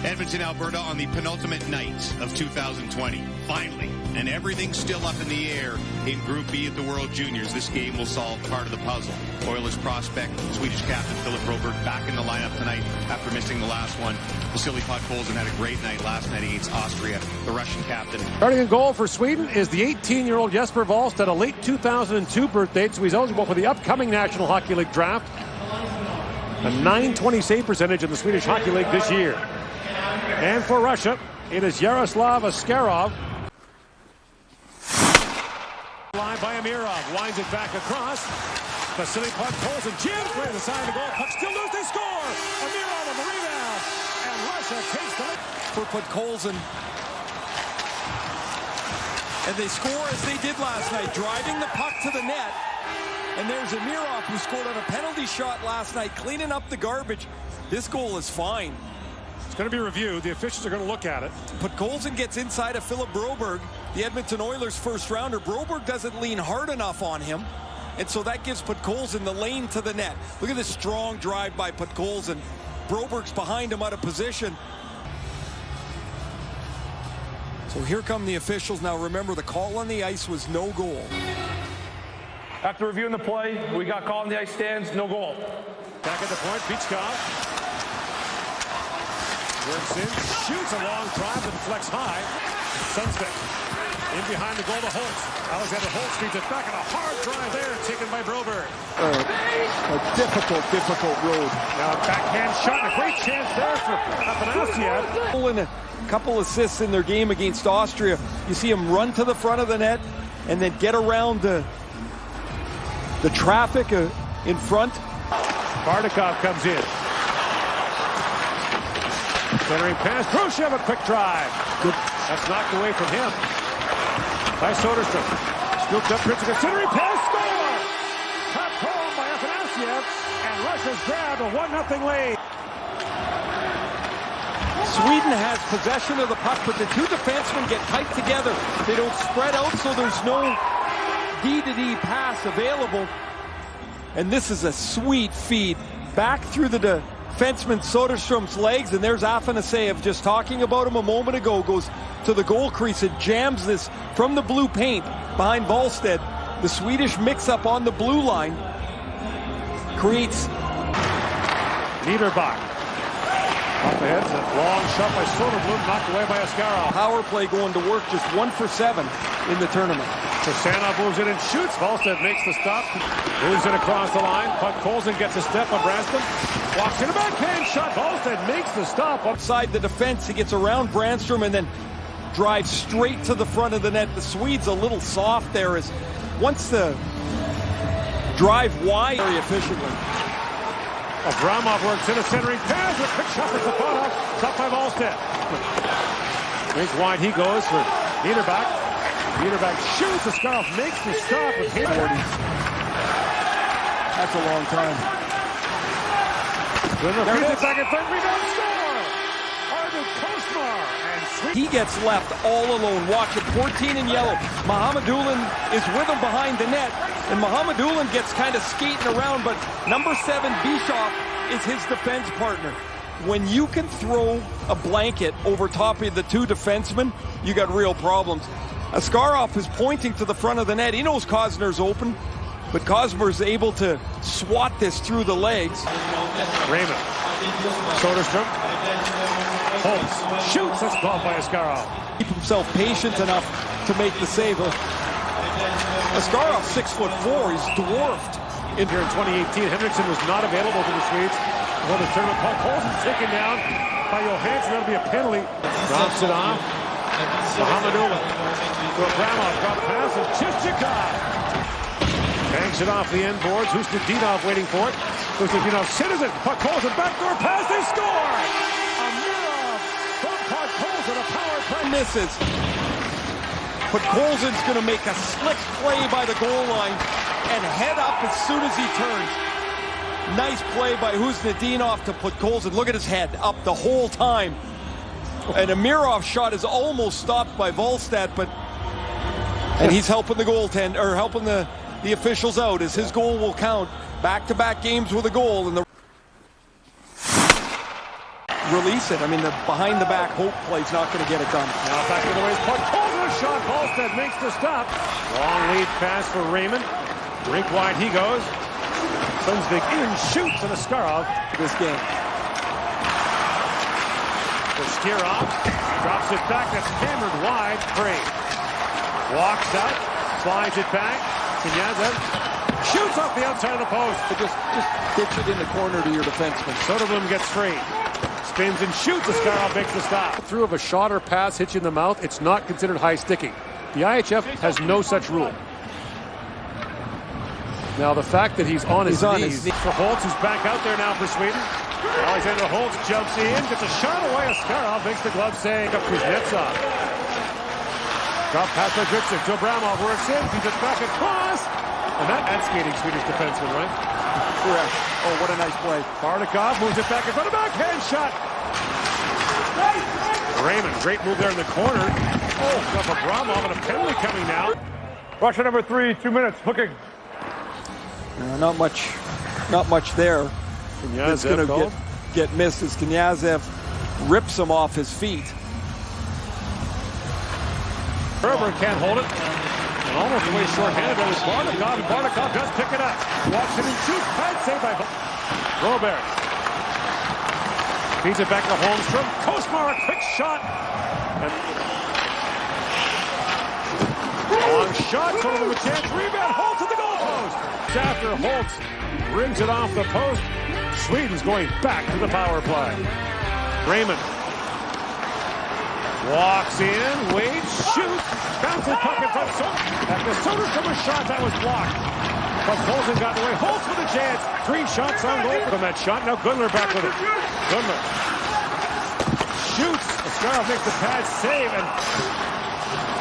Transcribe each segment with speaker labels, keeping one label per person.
Speaker 1: Edmonton, Alberta on the penultimate night of 2020. Finally, and everything's still up in the air in Group B at the World Juniors. This game will solve part of the puzzle. Oilers prospect, Swedish captain Philip Broberg back in the lineup tonight after missing the last one. Vasily Podkolzin had a great night last night against Austria, the Russian captain.
Speaker 2: Starting in goal for Sweden is the 18-year-old Jesper Wallstedt, a late 2002 birth date, so he's eligible for the upcoming National Hockey League draft. A .920 save percentage in the Swedish Hockey League this year. And for Russia, it is Yaroslav Askarov. Line by Amirov, winds it back across. Vasily Podkolzin jams right to the side of the goal. Puck still loose, they score! Amirov on the rebound, and Russia takes the lead.
Speaker 3: For Podkolzin. And they score as they did last night, driving the puck to the net. And there's Amirov, who scored on a penalty shot last night, cleaning up the garbage. This goal is fine.
Speaker 2: It's going to be reviewed. The officials are going to look at it.
Speaker 3: Podkolzin gets inside of Philip Broberg, the Edmonton Oilers first rounder. Broberg doesn't lean hard enough on him, and so that gives Podkolzin the lane to the net. Look at this strong drive by Podkolzin. Broberg's behind him out of position. So here come the officials. Now remember, the call on the ice was no goal.
Speaker 4: After reviewing the play, we got called on the ice stands, no goal.
Speaker 2: Back at the point, Bichkov works in, shoots a long drive that deflects high. Sunsvik in behind the goal to Holtz. Alexander Holtz feeds it back, and a hard drive there, taken by Broberg.
Speaker 3: A difficult road.
Speaker 2: Now a backhand shot, and a great chance there for Afanasyev.
Speaker 3: A couple assists in their game against Austria. You see him run to the front of the net and then get around the traffic in front.
Speaker 2: Bardakov comes in. Centering pass. Khrushchev, a quick drive. Good. That's knocked away from him by Soderstrom. Scooped up, Pritchard, centering pass, score! Tapped home by Afanasyev, and Russia's grabbed a 1-0 lead.
Speaker 3: Sweden has possession of the puck, but the two defensemen get tight together. They don't spread out, so there's no D-to-D pass available. And this is a sweet feed back through the defenseman Soderstrom's legs, and there's Afanasyev, just talking about him a moment ago, goes to the goal crease and jams this from the blue paint behind Wallstedt. The Swedish mix-up on the blue line creates
Speaker 2: Niederbach. Off the head, a long shot by Soderblom, knocked away by Askarov.
Speaker 3: Power play going to work, just 1 for 7 in the tournament.
Speaker 2: Sanov moves in and shoots. Wallstedt makes the stop. Moves it across the line. Podkolzin gets a step on Branston. Walks in a backhand shot. Wallstedt makes the stop.
Speaker 3: Outside the defense, he gets around Brandstrom and then drives straight to the front of the net. The Swedes a little soft there, as once the drive wide very efficiently.
Speaker 2: Abramov works in a centering pass. A quick shot for Safonov. Stopped by Wallstedt. Brings wide he goes for Niederbach. Niederbach shoots. Askarov makes the stop with him.
Speaker 3: That's a long time.
Speaker 2: There it is. Second, third, rebound, score! Arvid Kosmar. And
Speaker 3: he gets left all alone. Watch it, 14 in yellow. Mohamedulin is with him behind the net, and Mohamedulin gets kind of skating around, but number 7, Bischoff, is his defense partner. When you can throw a blanket over top of the two defensemen, you got real problems. Askarov is pointing to the front of the net. He knows Cosner's open, but Cosner's able to swat this through the legs.
Speaker 2: Raymond. Soderstrom. Holtz shoots. That's called by Askarov.
Speaker 3: Keep himself patient enough to make the save. Askarov, 6'4", he's dwarfed.
Speaker 2: In here in 2018, Henriksen was not available to the Swedes for the tournament. Podkolzin taken down by Johansson. That'll be a penalty. Drops it off. Mohamedulin. Abramov drop pass, and Chichikov bangs it off the end boards. Hustadinov waiting for it. Hustadinov citizen. Podkolzin backdoor pass. They score. Amirov from Podkolzin, a power play
Speaker 3: misses. Podkolzin's going to make a slick play by the goal line and head up as soon as he turns. Nice play by Hustadinov to Podkolzin. Look at his head up the whole time. And Amirov's shot is almost stopped by Wallstedt, and he's helping the goaltender, or helping the officials out, as his goal will count. Back-to-back games with a goal, and the release it. I mean, the behind-the-back hope play's not going to get it done.
Speaker 2: Now back to the waist, puck, pulls a shot, Halstead makes the stop. Long lead pass for Raymond. Rink wide he goes. Sundsvik in, shoots, and Askarov
Speaker 3: For this game.
Speaker 2: Skirov drops it back, that's hammered wide, free. Walks out, slides it back, Knyazov shoots off the outside of the post.
Speaker 3: Just ditch it in the corner to your defenseman.
Speaker 2: Soderblom gets free. Spins and shoots. Askarov makes the stop. Through of a shot or pass hits you in the mouth, it's not considered high sticking. The IHF has no such rule. Now the fact that he's on his knees for Holtz, who's back out there now for Sweden. Alexander Holtz jumps in, gets a shot away. Askarov makes the glove save. Up Kuznetsov. Drop pass by Dritzik to Abramov, works in, feeds it back across. And that's skating Swedish defenseman, right?
Speaker 3: Correct. Oh, what a nice play.
Speaker 2: Bardakov moves it back in front of backhand shot. Raymond, great move there in the corner. Oh, got Abramov and a penalty coming now.
Speaker 4: Russia number 3, 2 minutes, hooking.
Speaker 3: Not much there. It's going to get missed as Knyazov rips him off his feet.
Speaker 2: Berber can't hold it. And almost away short-handed. There was Bardakov. Bardakov does pick it up. Walks in and shoots. Pad save by Robert. Feeds it back to Holmstrom. Kosmar, a quick shot. And long shot. Soderblom with a chance. Rebound. Holtz at the goal post. After Holtz brings it off the post. Sweden's going back to the power play. Raymond walks in, waits, shoots, bounces puck in front. After Soderstrom a shot that was blocked. But Poulsen got away. Holtz with a chance. 3 shots on goal from that shot. Now Gunler back with it. Gunler shoots. Askarov makes the pad save and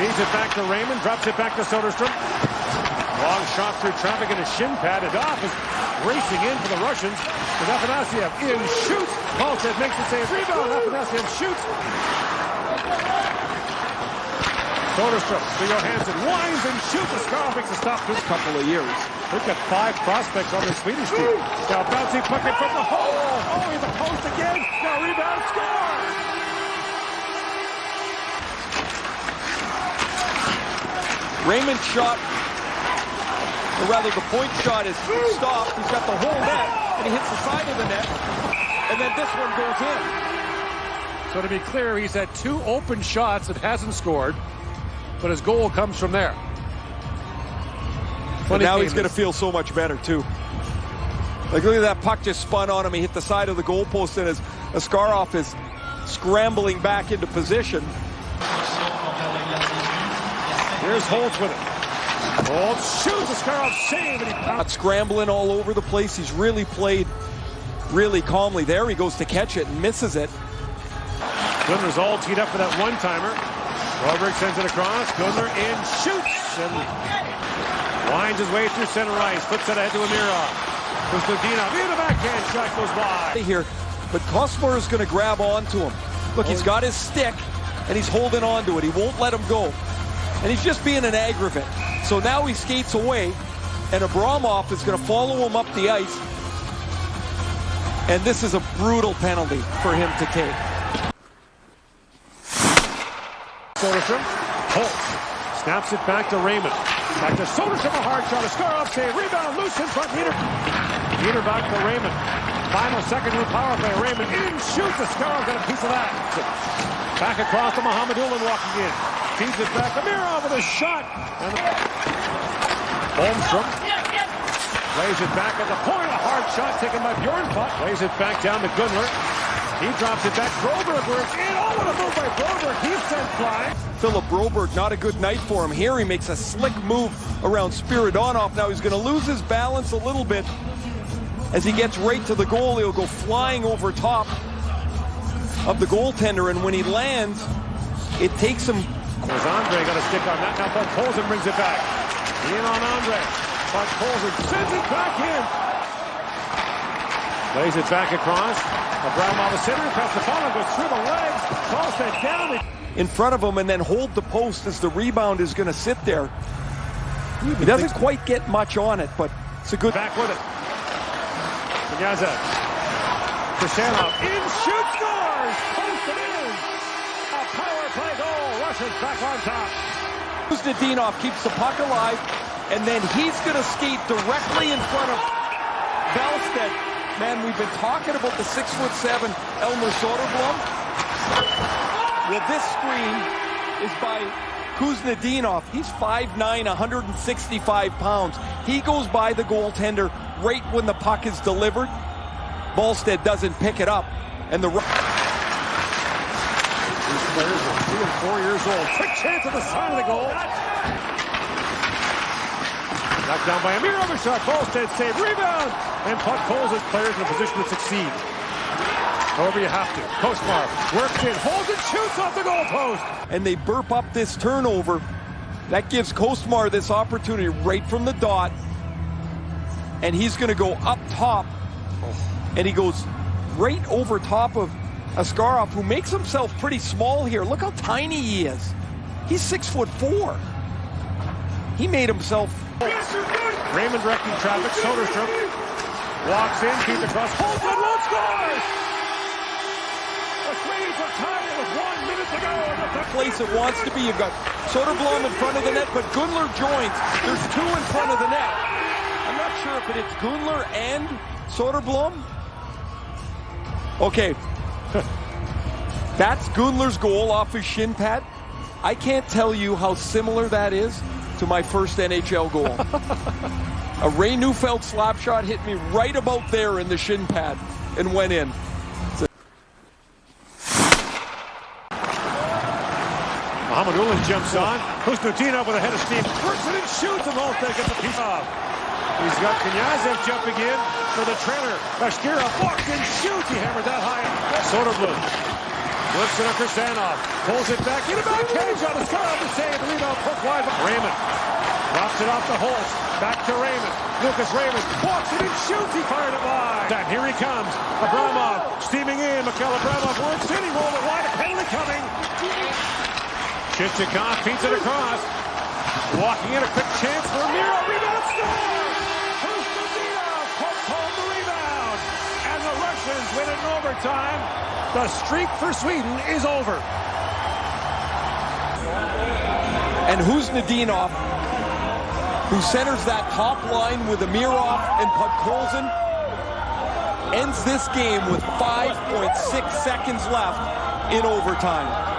Speaker 2: feeds it back to Raymond. Drops it back to Soderstrom. Long shot through traffic and a shin pad. Adolf is racing in for the Russians. With Afanasyev in, shoots. Halstead makes the save. Rebound. Afanasyev shoots. Soderstrom to Johansson. Winds and shoots. Askarov makes a stop this couple of years. They've got 5 prospects on their Swedish team. Now bouncing puck in front of the hole. Oh, he's a post again. Now rebound, score.
Speaker 3: Raymond shot, or rather the point shot is stopped. He's got the whole net, and he hits the side of the net, and then this one goes in.
Speaker 2: So to be clear, he's had 2 open shots and hasn't scored, but his goal comes from there.
Speaker 3: But now he's going to feel so much better, too. Like, look at that puck just spun on him. He hit the side of the goalpost, and as Askarov is scrambling back into position.
Speaker 2: Here's Holtz with it. Holtz shoots. Askarov save, and he
Speaker 3: not scrambling all over the place. He's really played really calmly. There he goes to catch it and misses it.
Speaker 2: Gunler's all teed up for that one-timer. Broberg sends it across. Gunler in, shoots, and winds his way through center ice. Flips it ahead to Amirov. Kostadinov in the backhand shot goes wide.
Speaker 3: Here, but Kosmar is going to grab onto him. Look, he's got his stick, and he's holding on to it. He won't let him go. And he's just being an aggravate. So now he skates away, and Abramov is going to follow him up the ice. And this is a brutal penalty for him to take.
Speaker 2: Soderstrom, Holtz snaps it back to Raymond. Back to Soderstrom, a hard shot. Askarov save, rebound, loose in front. Peter back to Raymond. Final second to the power play. Raymond in, shoots. Askarov got a piece of that. Back across to Mohamedulin walking in. Feeds it back. Amirov with a shot. And Holmstrom lays it back at the point. A hard shot taken by Bjornfot. Lays it back down to Gunler. He drops it back. Broberg works in. Oh, what a move by Broberg. He's sent flying.
Speaker 3: Philip Broberg, not a good night for him. Here he makes a slick move around Spiridonov. Now he's going to lose his balance a little bit. As he gets right to the goal, he'll go flying over top of the goaltender. And when he lands, it takes him.
Speaker 2: Was Andre got a stick on that? Now Buck Poulsen brings it back. In on Andre. Buck Poulsen sends it back in. Lays it back across. Abramov the center. Past the follow. Goes through the legs. Calls that down.
Speaker 3: In front of him and then hold the post as the rebound is going to sit there. He doesn't quite get much on it, but it's a good.
Speaker 2: Back with it. Knyazov. Khristianov in, shoots, scores! scores! Posted in! A power play goal! Russia's back on top.
Speaker 3: Kuznetsov keeps the puck alive, and then he's going to skate directly in front of Bellstead. Man, we've been talking about the 6'7" Elmer Soderblom. Well, this screen is by Kuznetsov. He's 5'9", 165 pounds. He goes by the goaltender right when the puck is delivered. Ballstead doesn't pick it up, and the...
Speaker 2: These players are 3 and 4 years old. Quick chance at the side of the goal. Knocked down by a Mira shot. Ballstead save, rebound, and puck pulls his players in a position to succeed. However you have to. Kostmar works in, holds and shoots off the goalpost.
Speaker 3: And they burp up this turnover. That gives Kostmar this opportunity right from the dot. And he's going to go up top. And he goes right over top of Askarov, who makes himself pretty small here. Look how tiny he is. He's 6'4". He made himself...
Speaker 2: Raymond directing traffic. Soderstrom walks in, feeds across, holds and one scores! The Swedes are tied with 1 minute to go.
Speaker 3: The place it wants to be. You've got Soderblom in front of the net, but Gunler joins. There's 2 in front of the net. I'm not sure if it's Gunler and Soderblom. Okay. That's Gunler's goal off his shin pad. I can't tell you how similar that is to my first NHL goal. A Ray Neufeld slap shot hit me right about there in the shin pad and went in.
Speaker 2: Mohamed jumps on. Kuznetsov with a head of steam. Works it and shoots, and Holstead gets a piece off. He's got Knyazev jumping in for the trailer. Bashkirov walks and shoots. He hammered that high. Soderblom flips it up for Sanov. Pulls it back in about cage on a score to save. The rebound poked wide. Raymond drops it off to Holtz. Back to Raymond. Lucas Raymond walks it and shoots. He fired it wide. And here he comes. Abramov steaming in. Mikhail Abramov works in. He rolled it wide. A penalty coming. Chichikov feeds it across. Walking in, a quick chance for Mira. Rebound score! Kuznetsov pokes home the rebound. And the Russians win it in overtime. The streak for Sweden is over.
Speaker 3: And Kuznetsov, who centers that top line with Amirov and Podkolzin, ends this game with 5.6 seconds left in overtime.